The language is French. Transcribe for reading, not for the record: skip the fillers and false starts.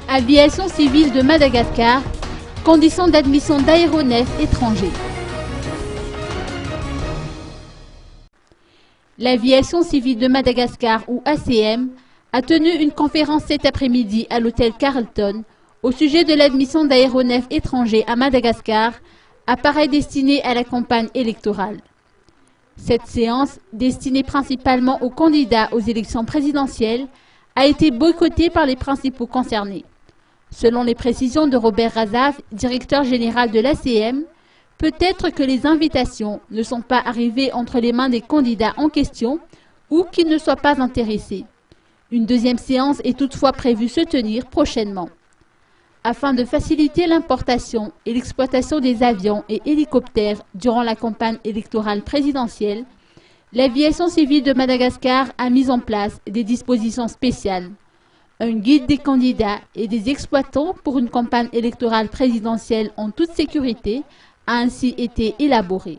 Aviation civile de Madagascar, conditions d'admission d'aéronefs étrangers. L'aviation civile de Madagascar, ou ACM, a tenu une conférence cet après-midi à l'hôtel Carlton au sujet de l'admission d'aéronefs étrangers à Madagascar, appareil destiné à la campagne électorale. Cette séance, destinée principalement aux candidats aux élections présidentielles, a été boycottée par les principaux concernés. Selon les précisions de Robert Razaf, directeur général de l'ACM, peut-être que les invitations ne sont pas arrivées entre les mains des candidats en question ou qu'ils ne soient pas intéressés. Une deuxième séance est toutefois prévue se tenir prochainement. Afin de faciliter l'importation et l'exploitation des avions et hélicoptères durant la campagne électorale présidentielle, l'aviation civile de Madagascar a mis en place des dispositions spéciales. Un guide des candidats et des exploitants pour une campagne électorale présidentielle en toute sécurité a ainsi été élaboré.